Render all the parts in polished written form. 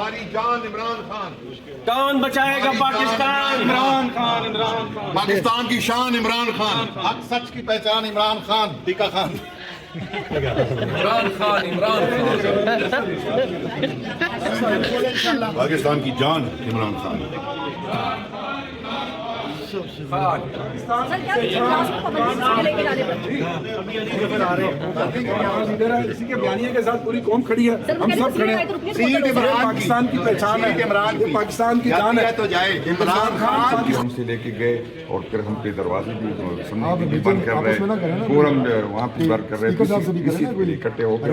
ہماری جان عمران خان، کون بچائے گا پاکستان؟ عمران خان، عمران خان، پاکستان کی شان عمران خان، حق سچ کی پہچان عمران خان، ٹیکا خان، عمران خان، عمران خان، پاکستان کی جان عمران خان۔ اسی کے بیانیے کے ساتھ پوری قوم کھڑی ہے، ہم سب کھڑے ہیں۔ سیٹ پاکستان کی پہچان ہے، یہ پاکستان کی جان ہے تو جائے عمران خان۔ ہم سے لے کے گئے اور پھر ہم کے دروازے بھی بند کر رہے، فورم وہاں پہ بند کر رہے تھے، اسی کے لیے اکٹھے ہو کر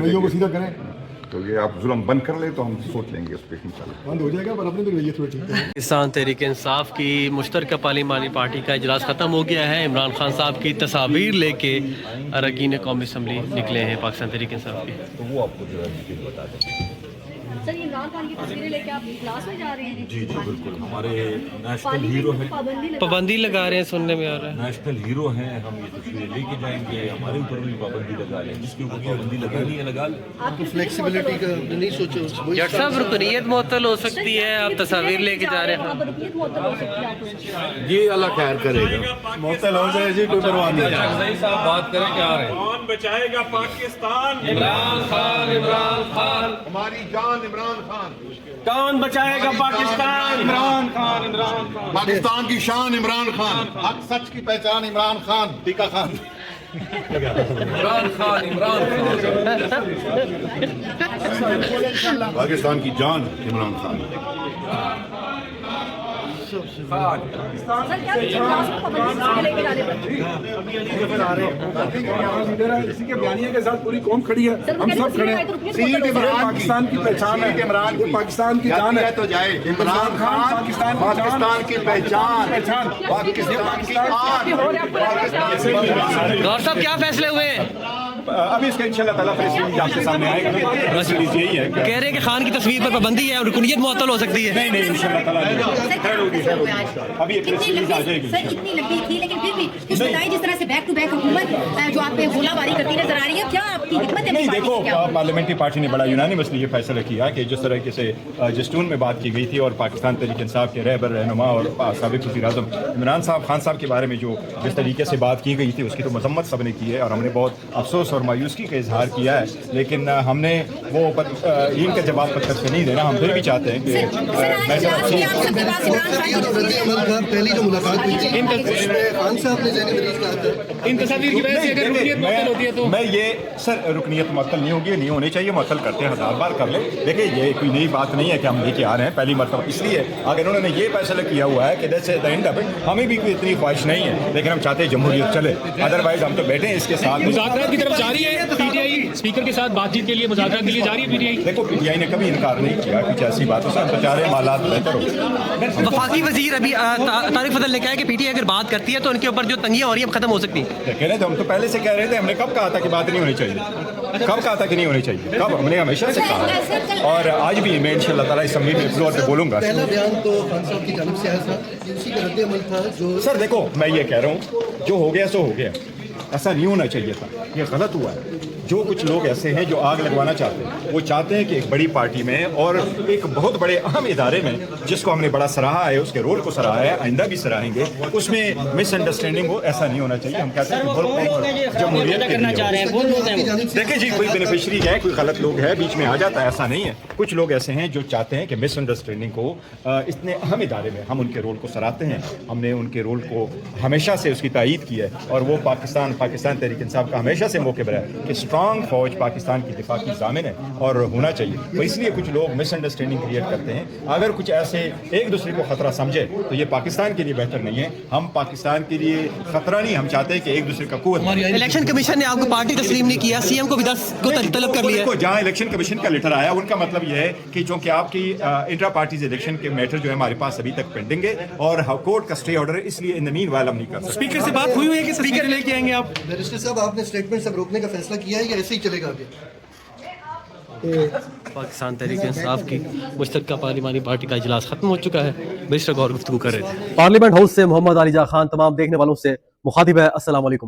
تو یہ آپ ظلم بند کر لیں تو ہم سوچ لیں گے اس پہ انشاءاللہ بند ہو جائے گا، پر اپنے بھی تھوڑا ٹھیک ہے۔ پاکستان تحریک انصاف کی مشترکہ پارلیمانی پارٹی کا اجلاس ختم ہو گیا ہے۔ عمران خان صاحب کی تصاویر لے کے اراکین قومی اسمبلی نکلے ہیں پاکستان تحریک انصاف کے۔ تو وہ آپ کو جو ہے ڈیٹیل بتا دیں۔ سر یہ عمران خان کی تصویریں لے کے آپ کلاس میں جا رہے ہیں؟ جی جی بالکل، ہمارے نیشنل ہیرو ہیں، پابندی لگا رہے ہیں، سننے میں آ رہا ہے نیشنل ہیرو ہیں، ہم یہ تصویریں لے کے جائیں گے، ہمارے اوپر بھی پابندی لگا لیں، جس کے اوپر پابندی لگانی ہے لگا لیں۔ آپ کو فلیکسیبلٹی کا نہیں سوچو؟ جٹ صاحب رکنیت معطل ہو سکتی ہے، آپ تصاویر لے کے جا رہے ہیں۔ رکنیت معطل ہو سکتی ہے آپ کو؟ یہ اللہ خیر کرے گا، معطل ہو جائے جی، کوئی پرواہ نہیں۔ صحیح صاحب بات کریں، کیا رہے ہیں؟ کون بچائے گا پاکستان؟ عمران خان، عمران خان، ہماری جان عمران خان، کون بچائے گا پاکستان؟ عمران خان، عمران خان، پاکستان کی شان عمران خان، حق سچ کی پہچان عمران خان، ٹیکا خان، عمران خان، عمران خان، پاکستان کی جان عمران خان۔ سر کیا کلاس میں پابندی لے کے جا رہے ہیں؟ اسی کے بیانیے کے ساتھ پوری قوم کھڑی ہے، ہم سب کھڑے ہیں۔ سیٹ پاکستان کی پہچان ہے، یہ پاکستان کی جان ہے تو جائے عمران خان، پاکستان کی پہچان، پاکستان کی آن۔ گور صاحب کیا فیصلے ہوئے ہیں؟ ابھی اس کا انشاءاللہ تعالیٰ فیصلہ آپ کے سامنے آئے گا۔ بس یہی ہے، کہہ رہے ہیں کہ خان کی تصویر پر پابندی ہے اور رکنیت معطل ہو سکتی ہے۔ نہیں انشاءاللہ تعالیٰ ابھی ایک اتنی ریلیز آ جائے گی۔ سر اتنی لمبی تھی لیکن پھر بھی کچھ بتائیں، جس طرح سے بیک ٹو بیک حکومت جو آپ پہ گولہ باری کرتی نظر آ رہی ہے، کیا آپ کی حکمت ہے؟ نہیں دیکھو، پارلیمنٹری پارٹی نے بڑا یونانیمسلی یہ فیصلہ کیا کہ جس طرح سے جسٹون میں بات کی گئی تھی اور پاکستان تحریک انصاف کے رہبر رہنما اور سابق وزیر اعظم عمران خان صاحب کے بارے میں جو جس طریقے سے بات کی گئی تھی اس کی تو مذمت سب نے کی ہے اور ہم نے بہت افسوس اور مایوسی کا اظہار کیا ہے، لیکن ہم نے وہ ان کا جواب پتھر سے نہیں دینا۔ ہم پھر بھی چاہتے ہیں کہ پہلی جو ملاقات ہوئی تھی خان صاحب نے ذہنی مریض کہا تھا، ان تصاویر کی وجہ سے اگر رکنیت معطل ہوتی ہے تو میں یہ سر رکنیت معطل نہیں ہوگی، نہیں ہونی چاہیے، معطل کرتے ہیں، ہزار بار کر لیں۔ دیکھیں یہ کوئی نئی بات نہیں ہے کہ ہم لے کے آ رہے ہیں پہلی مرتبہ، اس لیے اگر انہوں نے یہ فیصلہ کیا ہوا ہے کہ جیسے ہمیں بھی کوئی اتنی خواہش نہیں ہے، لیکن ہم چاہتے ہیں جمہوریت چلے، ادروائز ہم تو بیٹھے ہیں اس کے ساتھ۔ مذاکرات کی طرف جاری ہے پی ٹی آئی، اسپیکر کے ساتھ بات چیت کے لیے مذاکرات کے لیے جاری ہے پی ٹی آئی؟ دیکھو پی ٹی آئی نے کبھی انکار نہیں کیا کچھ ایسی باتوں سے، ہم تو چاہ رہے ہیں حالات بہتر ہو۔ وفاقی وزیر ابھی طارق فضل نے کہا ہے کہ پی ٹی آئی اگر بات کرتی ہے تو ان کے اوپر جو تنگیاں ہو رہی ہیں ختم ہو سکتی ہیں۔ کہہ رہے تھے، ہم تو پہلے سے کہہ رہے تھے، ہم نے کب کہا تھا کہ بات نہیں ہونی چاہیے؟ کب کہا تھا کہ نہیں ہونی چاہیے؟ کب؟ ہم نے ہمیشہ سے کہا ہے اور آج بھی میں انشاءاللہ تعالیٰ اسمبلی میں فلور پہ بولوں گا۔ پہلا بیان تو خان صاحب کی جانب سے آیا تھا، اسی کا رد عمل تھا جو سر دیکھو میں یہ کہہ رہا ہوں جو ہو گیا سو ہو گیا، ایسا نہیں ہونا چاہیے تھا، یہ غلط ہوا ہے۔ جو کچھ لوگ ایسے ہیں جو آگ لگوانا چاہتے ہیں، وہ چاہتے ہیں کہ ایک بڑی پارٹی میں اور ایک بہت بڑے اہم ادارے میں جس کو ہم نے بڑا سراہا ہے، اس کے رول کو سراہا ہے، آئندہ بھی سراہیں گے، اس میں مس انڈرسٹینڈنگ ہو، ایسا نہیں ہونا چاہیے۔ ہم کہتے ہیں کہ ملک میں جمہوریت کے لیے دیکھیں جی کوئی بینیفیشری ہے، کوئی غلط لوگ ہے بیچ میں آ جاتا ہے، ایسا نہیں ہے۔ کچھ لوگ ایسے ہیں جو چاہتے ہیں کہ مس انڈرسٹینڈنگ ہو اتنے اہم ادارے میں، ہم ان کے رول کو سراہتے ہیں، ہم نے ان کے رول کو ہمیشہ سے اس کی تائید کی ہے اور وہ پاکستان تحریک انصاف کا ہمیشہ سے موقع ہے کہ اسٹرانگ فوج پاکستان کی دفاع کی ضامن ہے اور ہونا چاہیے۔ تو اس لیے کچھ لوگ مس انڈرسٹینڈنگ کریٹ کرتے ہیں، اگر کچھ ایسے ایک دوسرے کو خطرہ سمجھے تو یہ پاکستان کے لیے بہتر نہیں ہے۔ ہم پاکستان کے لیے خطرہ نہیں، ہم چاہتے ہیں کہ ایک دوسرے کا قوت۔ الیکشن کمیشن نے آپ کو پارٹی تسلیم نہیں کیا، سی ایم کو بھی 10 کو طلب کر لیا۔ جہاں الیکشن کمیشن کا لیٹر آیا ان کا مطلب یہ ہے کہ چونکہ آپ کی انٹرا پارٹیز الیکشن کے میٹر جو ہے ہمارے پاس ابھی تک پینڈنگ ہے اور کورٹ کا اسٹے آرڈر ہے، اس لیے ان مین وائل ہم نہیں کر سکتے۔ اسپیکر سے بات ہوئی ہے کہ اسپیکر لے کے آئیں گے آپ؟ بیرسٹر صاحب آپ نے اسٹیٹمنٹ سب روکنے کا فیصلہ کیا ہے یا ایسے ہی چلے گا آگے؟ پاکستان تحریک انصاف کی مشترکہ پارلیمانی پارٹی کا اجلاس ختم ہو چکا ہے، بیشتر غور گفتگو کر رہے تھے۔ پارلیمنٹ ہاؤس سے محمد علی جا خان تمام دیکھنے والوں سے مخاطب ہے، السلام علیکم۔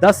10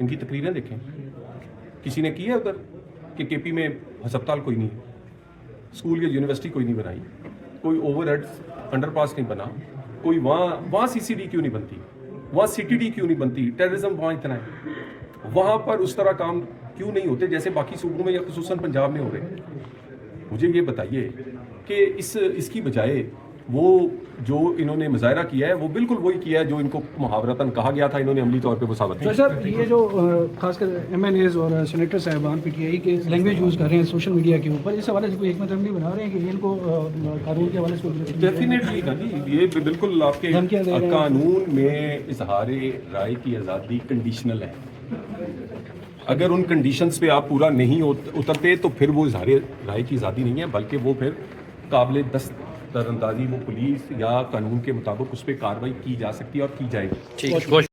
ان کی تقریریں دیکھیں. کسی نے کی ہے ادھر کہ کے پی میں ہسپتال کوئی نہیں ہے, اسکول یا یونیورسٹی کوئی نہیں بنائی, کوئی اوور ہیڈ انڈر پاس نہیں بنا, کوئی وہاں سی سی ڈی کیوں نہیں بنتی, وہاں سی ٹی ڈی کیوں نہیں بنتی, ٹیررزم وہاں اتنا ہے, وہاں پر اس طرح کام کیوں نہیں ہوتے جیسے باقی صوبوں میں یا خصوصاً پنجاب میں ہو رہے ہیں. مجھے یہ بتائیے کہ اس کی بجائے وہ جو انہوں نے مظاہرہ کیا ہے وہ بالکل وہی کیا ہے جو ان کو محاورتاً کہا گیا تھا, انہوں نے عملی طور پہ وہ ثابت کیا. سر یہ جو خاص کر ایم این ایز اور سینیٹر صاحبان پی ٹی آئی کے لینگویج یوز کر رہے ہیں سوشل میڈیا کے اوپر, اس حوالے سے کوئی حکمت عملی بنا رہے ہیں کہ ان کو قانون کے حوالے سے ڈیفینیٹلی یہ بالکل آپ کے قانون میں اظہار رائے کی آزادی کنڈیشنل ہے. اگر ان کنڈیشنز پہ آپ پورا نہیں اترتے تو پھر وہ اظہار رائے کی آزادی نہیں ہے, بلکہ وہ پھر قابل دستاندازی وہ پولیس یا قانون کے مطابق اس پہ کارروائی کی جا سکتی ہے اور کی جائے گی.